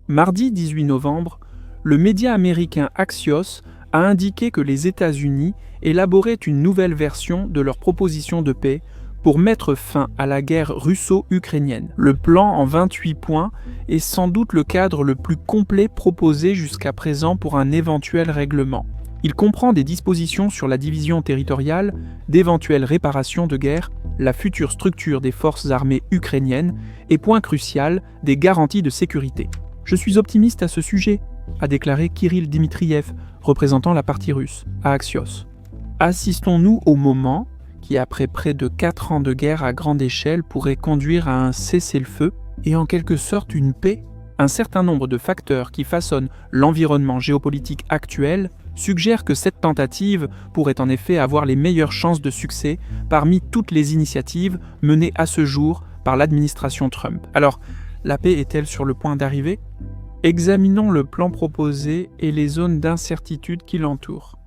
Mardi 18 novembre, le média américain Axios a indiqué que les États-Unis élaboraient une nouvelle version de leur proposition de paix pour mettre fin à la guerre russo-ukrainienne. Le plan en 28 points est sans doute le cadre le plus complet proposé jusqu'à présent pour un éventuel règlement. Il comprend des dispositions sur la division territoriale, d'éventuelles réparations de guerre, la future structure des forces armées ukrainiennes et, point crucial, des garanties de sécurité. « Je suis optimiste à ce sujet », a déclaré Kirill Dmitriev, représentant la partie russe, à Axios. Assistons-nous au moment qui, après près de 4 ans de guerre à grande échelle, pourrait conduire à un cessez-le-feu et en quelque sorte une paix? Un certain nombre de facteurs qui façonnent l'environnement géopolitique actuel suggèrent que cette tentative pourrait en effet avoir les meilleures chances de succès parmi toutes les initiatives menées à ce jour par l'administration Trump. Alors, la paix est-elle sur le point d'arriver? Examinons le plan proposé et les zones d'incertitude qui l'entourent.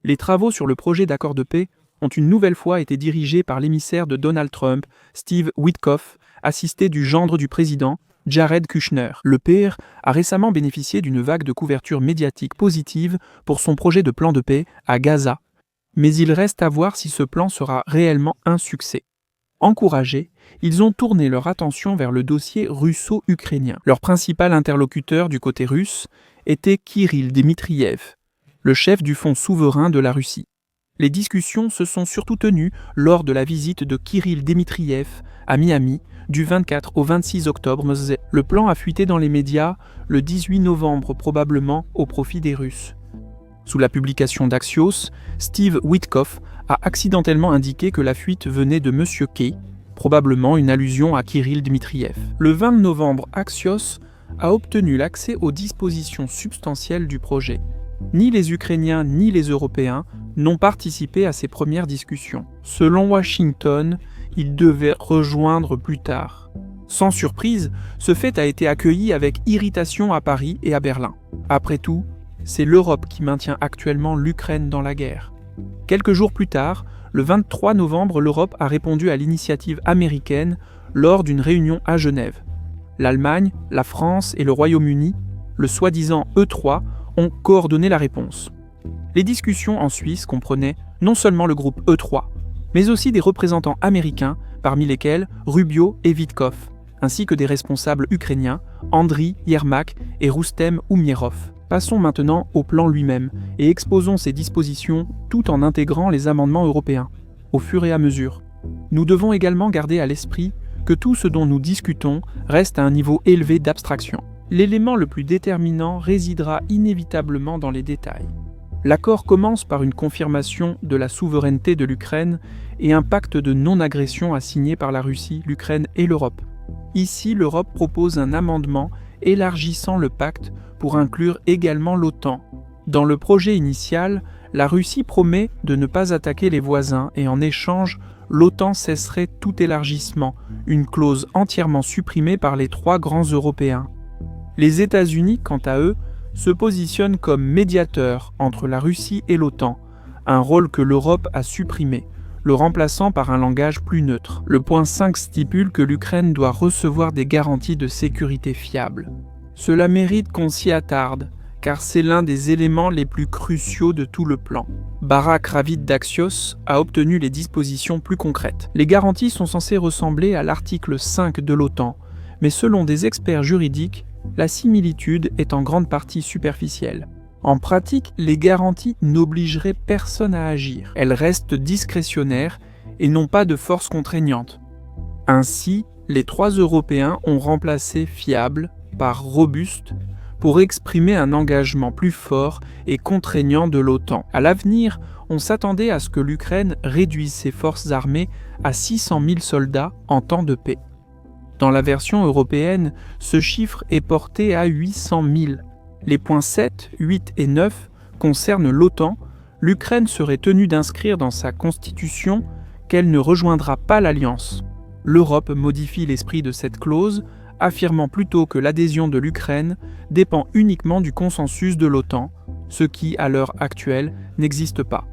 Les travaux sur le projet d'accord de paix ont une nouvelle fois été dirigés par l'émissaire de Donald Trump, Steve Witkoff, assisté du gendre du président, Jared Kushner. Le PR a récemment bénéficié d'une vague de couverture médiatique positive pour son projet de plan de paix à Gaza, mais il reste à voir si ce plan sera réellement un succès. Encouragés, ils ont tourné leur attention vers le dossier russo-ukrainien. Leur principal interlocuteur du côté russe était Kirill Dmitriev, le chef du Fonds souverain de la Russie. Les discussions se sont surtout tenues lors de la visite de Kirill Dmitriev à Miami du 24 au 26 octobre. Le plan a fuité dans les médias le 18 novembre probablement au profit des Russes. Sous la publication d'Axios, Steve Witkoff a accidentellement indiqué que la fuite venait de M. Kay, probablement une allusion à Kirill Dmitriev. Le 20 novembre, Axios a obtenu l'accès aux dispositions substantielles du projet. Ni les Ukrainiens ni les Européens n'ont participé à ces premières discussions. Selon Washington, ils devaient rejoindre plus tard. Sans surprise, ce fait a été accueilli avec irritation à Paris et à Berlin. Après tout, c'est l'Europe qui maintient actuellement l'Ukraine dans la guerre. Quelques jours plus tard, le 23 novembre, l'Europe a répondu à l'initiative américaine lors d'une réunion à Genève. L'Allemagne, la France et le Royaume-Uni, le soi-disant E3, ont coordonné la réponse. Les discussions en Suisse comprenaient non seulement le groupe E3, mais aussi des représentants américains, parmi lesquels Rubio et Witkoff, ainsi que des responsables ukrainiens, Andriy Yermak et Roustem Oumierov. Passons maintenant au plan lui-même et exposons ses dispositions tout en intégrant les amendements européens, au fur et à mesure. Nous devons également garder à l'esprit que tout ce dont nous discutons reste à un niveau élevé d'abstraction. L'élément le plus déterminant résidera inévitablement dans les détails. L'accord commence par une confirmation de la souveraineté de l'Ukraine et un pacte de non-agression à signer par la Russie, l'Ukraine et l'Europe. Ici, l'Europe propose un amendement élargissant le pacte pour inclure également l'OTAN. Dans le projet initial, la Russie promet de ne pas attaquer les voisins et en échange, l'OTAN cesserait tout élargissement, une clause entièrement supprimée par les 3 grands Européens. Les États-Unis, quant à eux, se positionnent comme médiateurs entre la Russie et l'OTAN, un rôle que l'Europe a supprimé, le remplaçant par un langage plus neutre. Le point 5 stipule que l'Ukraine doit recevoir des garanties de sécurité fiables. Cela mérite qu'on s'y attarde, car c'est l'un des éléments les plus cruciaux de tout le plan. Barak Ravid d'Axios a obtenu les dispositions plus concrètes. Les garanties sont censées ressembler à l'article 5 de l'OTAN, mais selon des experts juridiques, la similitude est en grande partie superficielle. En pratique, les garanties n'obligeraient personne à agir. Elles restent discrétionnaires et n'ont pas de force contraignante. Ainsi, les 3 Européens ont remplacé fiable par robuste pour exprimer un engagement plus fort et contraignant de l'OTAN. À l'avenir, on s'attendait à ce que l'Ukraine réduise ses forces armées à 600 000 soldats en temps de paix. Dans la version européenne, ce chiffre est porté à 800 000. Les points 7, 8 et 9 concernent l'OTAN. L'Ukraine serait tenue d'inscrire dans sa constitution qu'elle ne rejoindra pas l'Alliance. L'Europe modifie l'esprit de cette clause, affirmant plutôt que l'adhésion de l'Ukraine dépend uniquement du consensus de l'OTAN, ce qui, à l'heure actuelle, n'existe pas.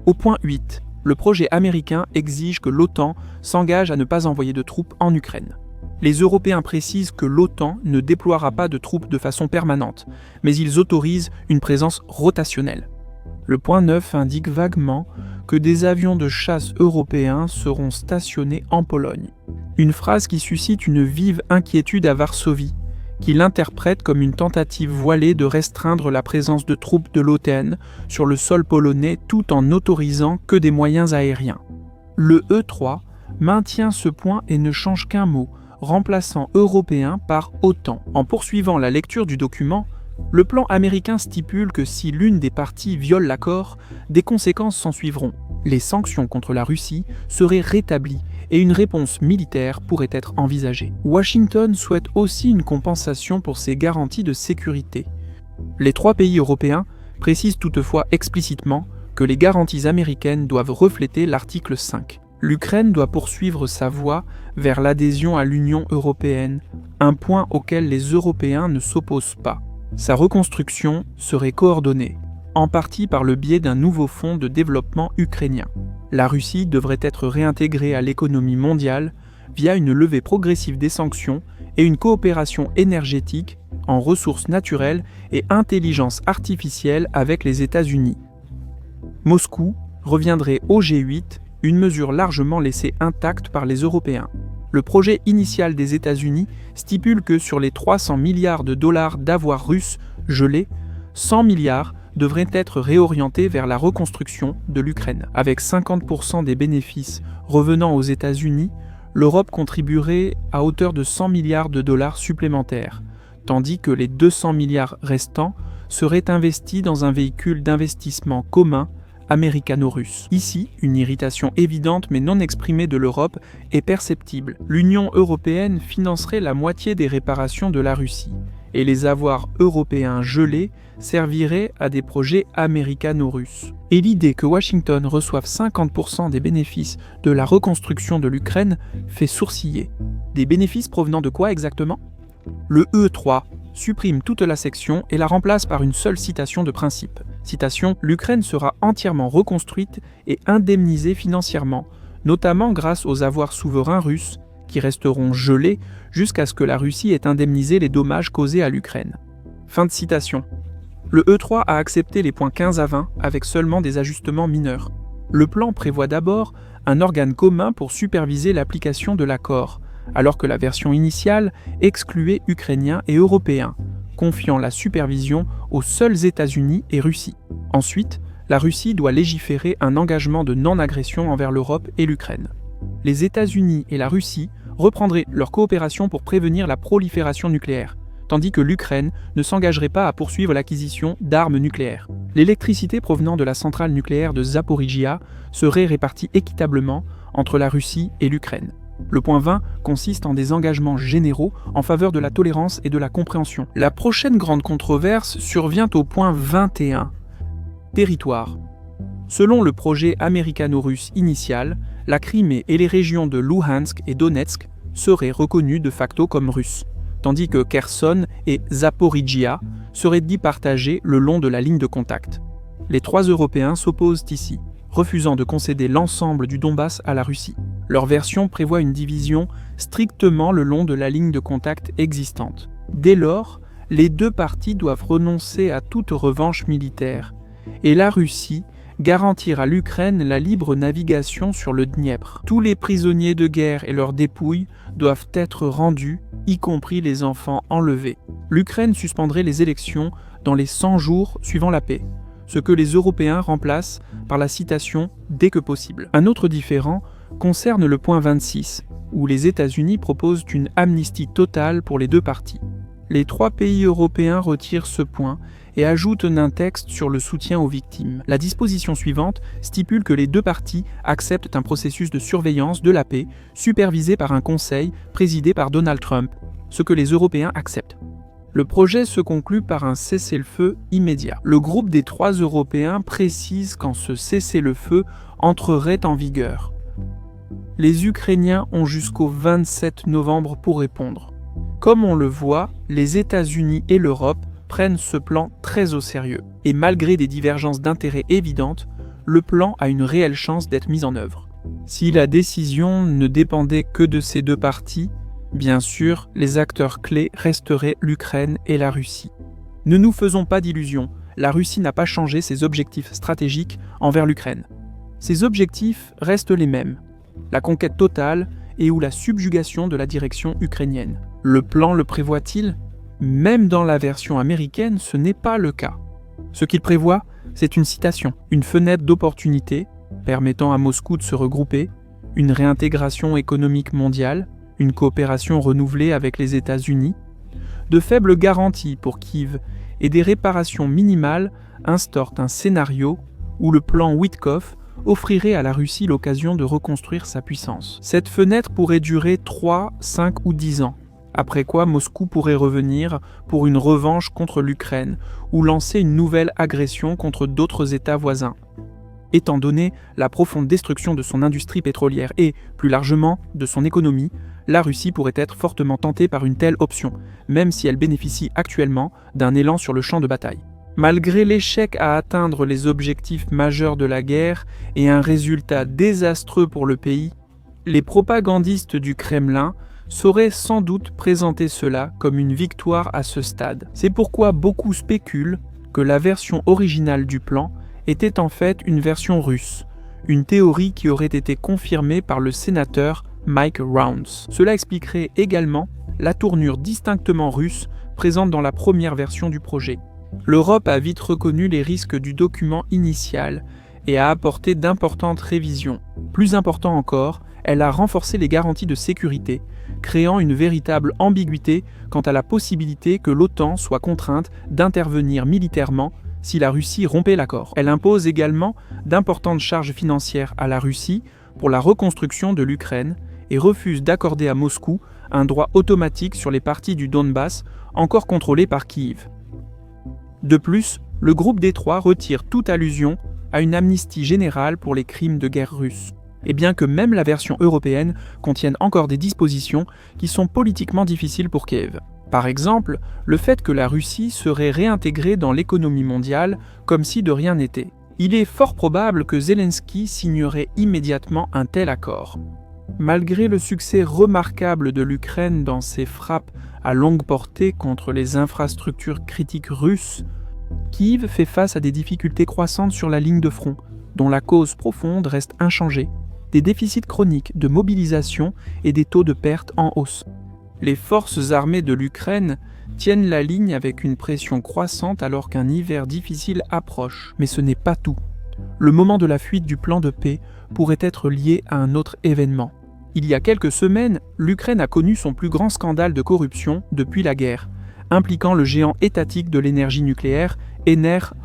Au point 8, le projet américain exige que l'OTAN s'engage à ne pas envoyer de troupes en Ukraine. Les Européens précisent que l'OTAN ne déploiera pas de troupes de façon permanente, mais ils autorisent une présence rotationnelle. Le point 9 indique vaguement que des avions de chasse européens seront stationnés en Pologne. Une phrase qui suscite une vive inquiétude à Varsovie, qui l'interprète comme une tentative voilée de restreindre la présence de troupes de l'OTAN sur le sol polonais tout en n'autorisant que des moyens aériens. Le E3 maintient ce point et ne change qu'un mot, remplaçant européen par OTAN. En poursuivant la lecture du document, le plan américain stipule que si l'une des parties viole l'accord, des conséquences s'ensuivront. Les sanctions contre la Russie seraient rétablies et une réponse militaire pourrait être envisagée. Washington souhaite aussi une compensation pour ses garanties de sécurité. Les 3 pays européens précisent toutefois explicitement que les garanties américaines doivent refléter l'article 5. L'Ukraine doit poursuivre sa voie vers l'adhésion à l'Union européenne, un point auquel les Européens ne s'opposent pas. Sa reconstruction serait coordonnée, en partie par le biais d'un nouveau fonds de développement ukrainien. La Russie devrait être réintégrée à l'économie mondiale via une levée progressive des sanctions et une coopération énergétique en ressources naturelles et intelligence artificielle avec les États-Unis. Moscou reviendrait au G8, une mesure largement laissée intacte par les Européens. Le projet initial des États-Unis stipule que sur les 300 milliards de dollars d'avoirs russes gelés, 100 milliards devraient être réorientés vers la reconstruction de l'Ukraine. Avec 50% des bénéfices revenant aux États-Unis, l'Europe contribuerait à hauteur de 100 milliards de dollars supplémentaires, tandis que les 200 milliards restants seraient investis dans un véhicule d'investissement commun américano-russe. Ici, une irritation évidente mais non exprimée de l'Europe est perceptible. L'Union européenne financerait la moitié des réparations de la Russie, et les avoirs européens gelés serviraient à des projets américano-russes. Et l'idée que Washington reçoive 50% des bénéfices de la reconstruction de l'Ukraine fait sourciller. Des bénéfices provenant de quoi exactement ? Le E3 supprime toute la section et la remplace par une seule citation de principe. Citation : l'Ukraine sera entièrement reconstruite et indemnisée financièrement, notamment grâce aux avoirs souverains russes qui resteront gelés jusqu'à ce que la Russie ait indemnisé les dommages causés à l'Ukraine. Fin de citation. Le E3 a accepté les points 15 à 20 avec seulement des ajustements mineurs. Le plan prévoit d'abord un organe commun pour superviser l'application de l'accord, alors que la version initiale excluait Ukrainiens et Européens, confiant la supervision aux seuls États-Unis et Russie. Ensuite, la Russie doit légiférer un engagement de non-agression envers l'Europe et l'Ukraine. Les États-Unis et la Russie reprendraient leur coopération pour prévenir la prolifération nucléaire, tandis que l'Ukraine ne s'engagerait pas à poursuivre l'acquisition d'armes nucléaires. L'électricité provenant de la centrale nucléaire de Zaporijia serait répartie équitablement entre la Russie et l'Ukraine. Le point 20 consiste en des engagements généraux en faveur de la tolérance et de la compréhension. La prochaine grande controverse survient au point 21. Territoire. Selon le projet américano-russe initial, la Crimée et les régions de Louhansk et Donetsk seraient reconnues de facto comme russes, tandis que Kherson et Zaporijia seraient dits partagés le long de la ligne de contact. Les 3 Européens s'opposent ici, refusant de concéder l'ensemble du Donbass à la Russie. Leur version prévoit une division strictement le long de la ligne de contact existante. Dès lors, les 2 parties doivent renoncer à toute revanche militaire, et la Russie garantir à l'Ukraine la libre navigation sur le Dniepr. Tous les prisonniers de guerre et leurs dépouilles doivent être rendus, y compris les enfants enlevés. L'Ukraine suspendrait les élections dans les 100 jours suivant la paix, ce que les Européens remplacent par la citation « dès que possible ». Un autre différend concerne le point 26, où les États-Unis proposent une amnistie totale pour les 2 parties. Les 3 pays européens retirent ce point et ajoutent un texte sur le soutien aux victimes. La disposition suivante stipule que les 2 parties acceptent un processus de surveillance de la paix supervisé par un conseil présidé par Donald Trump, ce que les Européens acceptent. Le projet se conclut par un cessez-le-feu immédiat. Le groupe des 3 Européens précise quand ce cessez-le-feu entrerait en vigueur. Les Ukrainiens ont jusqu'au 27 novembre pour répondre. Comme on le voit, les États-Unis et l'Europe prennent ce plan très au sérieux. Et malgré des divergences d'intérêts évidentes, le plan a une réelle chance d'être mis en œuvre. Si la décision ne dépendait que de ces deux parties, bien sûr, les acteurs clés resteraient l'Ukraine et la Russie. Ne nous faisons pas d'illusions, la Russie n'a pas changé ses objectifs stratégiques envers l'Ukraine. Ses objectifs restent les mêmes, la conquête totale et ou la subjugation de la direction ukrainienne. Le plan le prévoit-il ? Même dans la version américaine, ce n'est pas le cas. Ce qu'il prévoit, c'est une citation, une fenêtre d'opportunité permettant à Moscou de se regrouper, une réintégration économique mondiale, une coopération renouvelée avec les États-Unis, de faibles garanties pour Kiev et des réparations minimales instaurent un scénario où le plan Witkoff offrirait à la Russie l'occasion de reconstruire sa puissance. Cette fenêtre pourrait durer 3, 5 ou 10 ans, après quoi Moscou pourrait revenir pour une revanche contre l'Ukraine ou lancer une nouvelle agression contre d'autres États voisins. Étant donné la profonde destruction de son industrie pétrolière et, plus largement, de son économie, la Russie pourrait être fortement tentée par une telle option, même si elle bénéficie actuellement d'un élan sur le champ de bataille. Malgré l'échec à atteindre les objectifs majeurs de la guerre et un résultat désastreux pour le pays, les propagandistes du Kremlin sauraient sans doute présenter cela comme une victoire à ce stade. C'est pourquoi beaucoup spéculent que la version originale du plan était en fait une version russe, une théorie qui aurait été confirmée par le sénateur Mike Rounds. Cela expliquerait également la tournure distinctement russe présente dans la première version du projet. L'Europe a vite reconnu les risques du document initial et a apporté d'importantes révisions. Plus important encore, elle a renforcé les garanties de sécurité, créant une véritable ambiguïté quant à la possibilité que l'OTAN soit contrainte d'intervenir militairement si la Russie rompait l'accord. Elle impose également d'importantes charges financières à la Russie pour la reconstruction de l'Ukraine et refuse d'accorder à Moscou un droit automatique sur les parties du Donbass encore contrôlées par Kiev. De plus, le groupe des Trois retire toute allusion à une amnistie générale pour les crimes de guerre russes. Et bien que même la version européenne contienne encore des dispositions qui sont politiquement difficiles pour Kiev. Par exemple, le fait que la Russie serait réintégrée dans l'économie mondiale comme si de rien n'était. Il est fort probable que Zelensky signerait immédiatement un tel accord. Malgré le succès remarquable de l'Ukraine dans ses frappes à longue portée contre les infrastructures critiques russes, Kiev fait face à des difficultés croissantes sur la ligne de front, dont la cause profonde reste inchangée, des déficits chroniques de mobilisation et des taux de perte en hausse. Les forces armées de l'Ukraine tiennent la ligne avec une pression croissante alors qu'un hiver difficile approche. Mais ce n'est pas tout. Le moment de la fuite du plan de paix pourrait être lié à un autre événement. Il y a quelques semaines, l'Ukraine a connu son plus grand scandale de corruption depuis la guerre, impliquant le géant étatique de l'énergie nucléaire,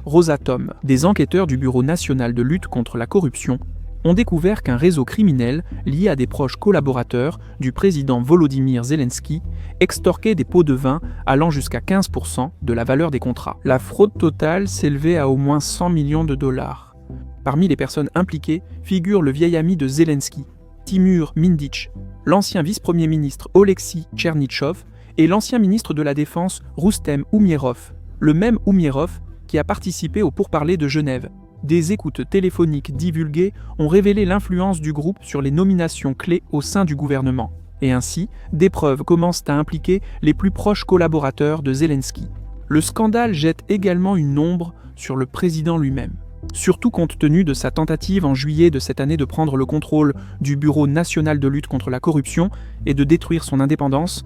Rosatom. Des enquêteurs du Bureau national de lutte contre la corruption ont découvert qu'un réseau criminel lié à des proches collaborateurs du président Volodymyr Zelensky extorquait des pots de vin allant jusqu'à 15% de la valeur des contrats. La fraude totale s'élevait à au moins 100 millions de dollars. Parmi les personnes impliquées figure le vieil ami de Zelensky, Timur Mindych, l'ancien vice-premier ministre Oleksiy Tchernitchov et l'ancien ministre de la Défense Roustem Oumierov, le même Oumierov qui a participé aux pourparlers de Genève. Des écoutes téléphoniques divulguées ont révélé l'influence du groupe sur les nominations clés au sein du gouvernement. Et ainsi, des preuves commencent à impliquer les plus proches collaborateurs de Zelensky. Le scandale jette également une ombre sur le président lui-même. Surtout compte tenu de sa tentative en juillet de cette année de prendre le contrôle du Bureau national de lutte contre la corruption et de détruire son indépendance,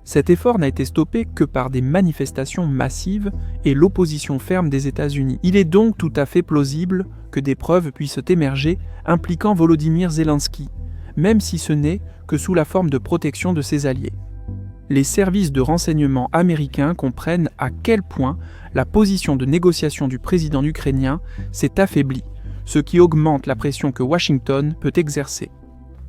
cet effort n'a été stoppé que par des manifestations massives et l'opposition ferme des États-Unis. Il est donc tout à fait plausible que des preuves puissent émerger impliquant Volodymyr Zelensky, même si ce n'est que sous la forme de protection de ses alliés. Les services de renseignement américains comprennent à quel point la position de négociation du président ukrainien s'est affaiblie, ce qui augmente la pression que Washington peut exercer.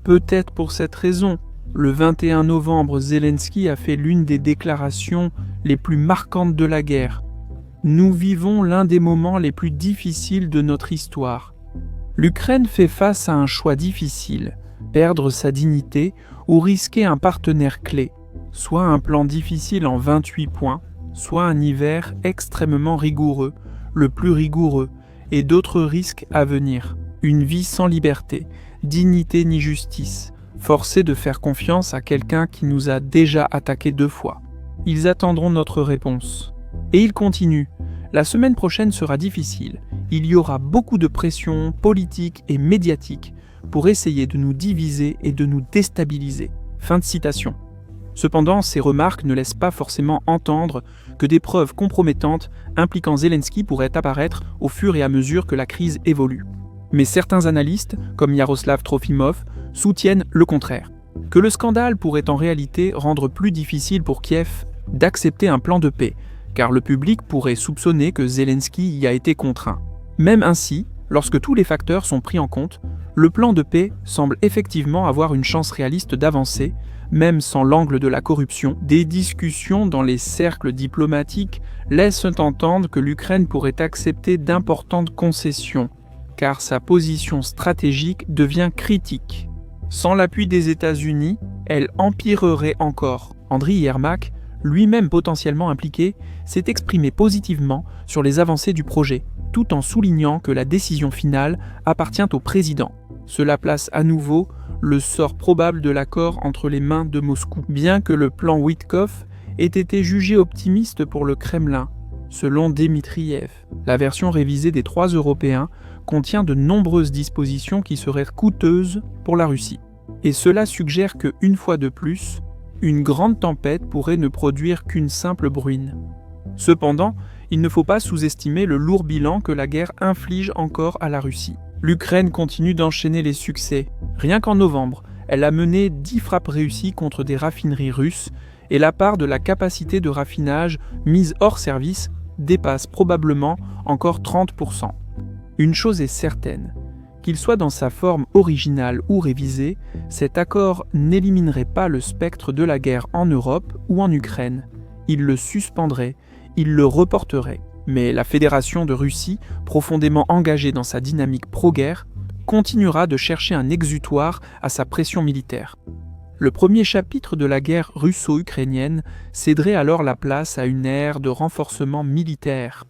Peut-être pour cette raison, le 21 novembre, Zelensky a fait l'une des déclarations les plus marquantes de la guerre. « Nous vivons l'un des moments les plus difficiles de notre histoire. L'Ukraine fait face à un choix difficile, perdre sa dignité ou risquer un partenaire clé. Soit un plan difficile en 28 points, soit un hiver extrêmement rigoureux, le plus rigoureux, et d'autres risques à venir. Une vie sans liberté, dignité ni justice, forcé de faire confiance à quelqu'un qui nous a déjà attaqué 2 fois. Ils attendront notre réponse. Et il continue. La semaine prochaine sera difficile. Il y aura beaucoup de pression politique et médiatique pour essayer de nous diviser et de nous déstabiliser. Fin de citation. Cependant, ces remarques ne laissent pas forcément entendre que des preuves compromettantes impliquant Zelensky pourraient apparaître au fur et à mesure que la crise évolue. Mais certains analystes, comme Yaroslav Trofimov, soutiennent le contraire, que le scandale pourrait en réalité rendre plus difficile pour Kiev d'accepter un plan de paix, car le public pourrait soupçonner que Zelensky y a été contraint. Même ainsi, lorsque tous les facteurs sont pris en compte, le plan de paix semble effectivement avoir une chance réaliste d'avancer, même sans l'angle de la corruption. Des discussions dans les cercles diplomatiques laissent entendre que l'Ukraine pourrait accepter d'importantes concessions, car sa position stratégique devient critique. Sans l'appui des États-Unis, elle empirerait encore. Andriy Yermak, lui-même potentiellement impliqué, s'est exprimé positivement sur les avancées du projet, tout en soulignant que la décision finale appartient au président. Cela place à nouveau le sort probable de l'accord entre les mains de Moscou. Bien que le plan Witkoff ait été jugé optimiste pour le Kremlin, selon Dmitriev, la version révisée des 3 Européens contient de nombreuses dispositions qui seraient coûteuses pour la Russie. Et cela suggère que, une fois de plus, une grande tempête pourrait ne produire qu'une simple bruine. Cependant, il ne faut pas sous-estimer le lourd bilan que la guerre inflige encore à la Russie. L'Ukraine continue d'enchaîner les succès. Rien qu'en novembre, elle a mené 10 frappes réussies contre des raffineries russes et la part de la capacité de raffinage mise hors service dépasse probablement encore 30%. Une chose est certaine, qu'il soit dans sa forme originale ou révisée, cet accord n'éliminerait pas le spectre de la guerre en Europe ou en Ukraine. Il le suspendrait, il le reporterait. Mais la Fédération de Russie, profondément engagée dans sa dynamique pro-guerre, continuera de chercher un exutoire à sa pression militaire. Le premier chapitre de la guerre russo-ukrainienne céderait alors la place à une ère de renforcement militaire.